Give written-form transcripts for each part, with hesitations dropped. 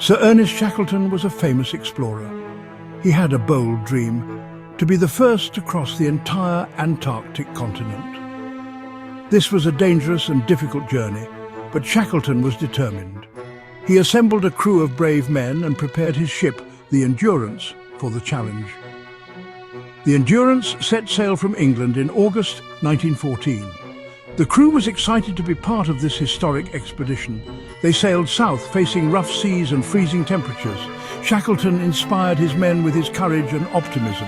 Sir Ernest Shackleton was a famous explorer. He had a bold dream, to be the first to cross the entire Antarctic continent. This was a dangerous and difficult journey, but Shackleton was determined. He assembled a crew of brave men and prepared his ship, the Endurance, for the challenge. The Endurance set sail from England in August 1914. The crew was excited to be part of this historic expedition. They sailed south, facing rough seas and freezing temperatures. Shackleton inspired his men with his courage and optimism.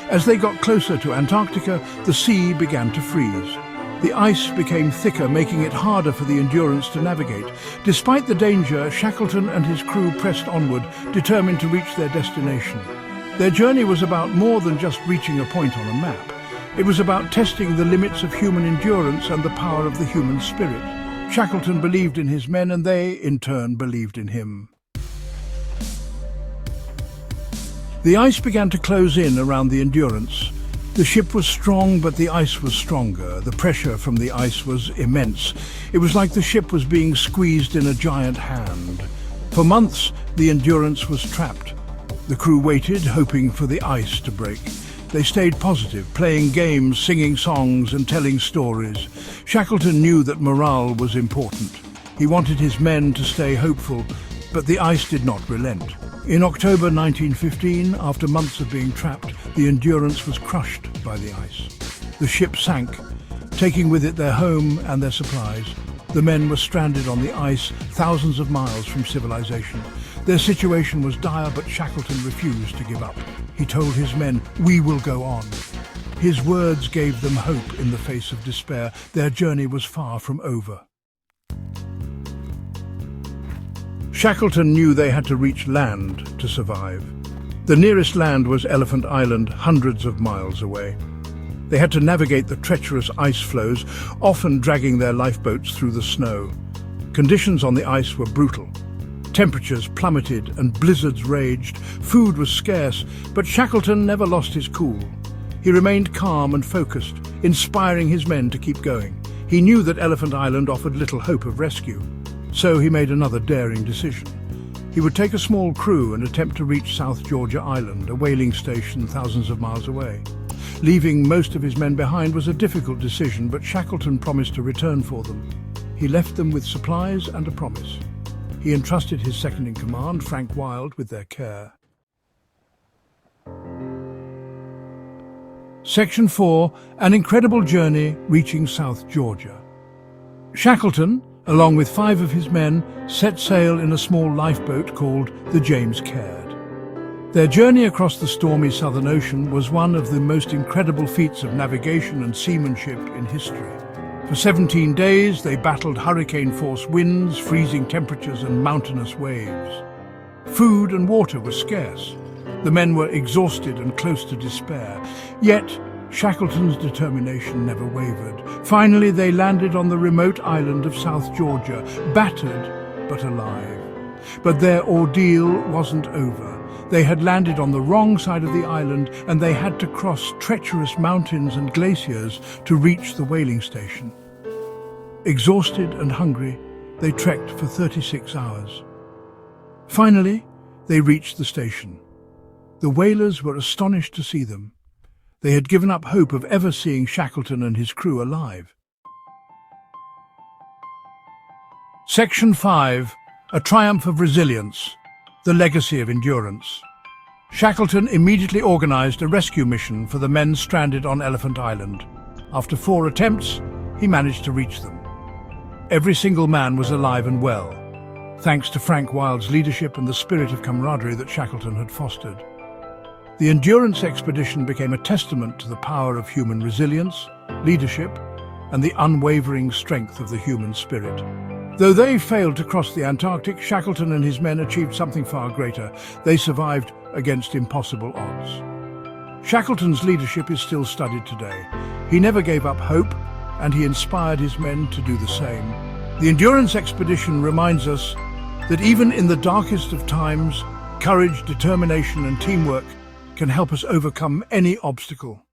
As they got closer to Antarctica, the sea began to freeze. The ice became thicker, making it harder for the Endurance to navigate. Despite the danger, Shackleton and his crew pressed onward, determined to reach their destination. Their journey was about more than just reaching a point on a map. It was about testing the limits of human endurance and the power of the human spirit. Shackleton believed in his men, and they, in turn, believed in him. The ice began to close in around the Endurance. The ship was strong, but the ice was stronger. The pressure from the ice was immense. It was like the ship was being squeezed in a giant hand. For months, the Endurance was trapped. The crew waited, hoping for the ice to break. They stayed positive, playing games, singing songs and telling stories. Shackleton knew that morale was important. He wanted his men to stay hopeful, but the ice did not relent. In October 1915, after months of being trapped, the Endurance was crushed by the ice. The ship sank, taking with it their home and their supplies. The men were stranded on the ice, thousands of miles from civilization. Their situation was dire, but Shackleton refused to give up. He told his men, "We will go on." His words gave them hope in the face of despair. Their journey was far from over. Shackleton knew they had to reach land to survive. The nearest land was Elephant Island, hundreds of miles away. They had to navigate the treacherous ice floes, often dragging their lifeboats through the snow. Conditions on the ice were brutal. Temperatures plummeted and blizzards raged. Food was scarce, but Shackleton never lost his cool. He remained calm and focused, inspiring his men to keep going. He knew that Elephant Island offered little hope of rescue, so he made another daring decision. He would take a small crew and attempt to reach South Georgia Island, a whaling station thousands of miles away. Leaving most of his men behind was a difficult decision, but Shackleton promised to return for them. He left them with supplies and a promise. He entrusted his second-in-command, Frank Wild, with their care. Section 4. An incredible journey reaching South Georgia. Shackleton, along with 5 of his men, set sail in a small lifeboat called the James Caird. Their journey across the stormy Southern Ocean was one of the most incredible feats of navigation and seamanship in history. For 17 days, they battled hurricane-force winds, freezing temperatures and mountainous waves. Food and water were scarce. The men were exhausted and close to despair. Yet, Shackleton's determination never wavered. Finally, they landed on the remote island of South Georgia, battered but alive. But their ordeal wasn't over. They had landed on the wrong side of the island, and they had to cross treacherous mountains and glaciers to reach the whaling station. Exhausted and hungry, they trekked for 36 hours. Finally, they reached the station. The whalers were astonished to see them. They had given up hope of ever seeing Shackleton and his crew alive. Section 5. A triumph of resilience. The legacy of endurance. Shackleton immediately organized a rescue mission for the men stranded on Elephant Island. After 4 attempts, he managed to reach them. Every single man was alive and well, thanks to Frank Wild's leadership and the spirit of camaraderie that Shackleton had fostered. The Endurance expedition became a testament to the power of human resilience, leadership, and the unwavering strength of the human spirit. Though they failed to cross the Antarctic, Shackleton and his men achieved something far greater. They survived against impossible odds. Shackleton's leadership is still studied today. He never gave up hope, and he inspired his men to do the same. The Endurance expedition reminds us that even in the darkest of times, courage, determination, and teamwork can help us overcome any obstacle.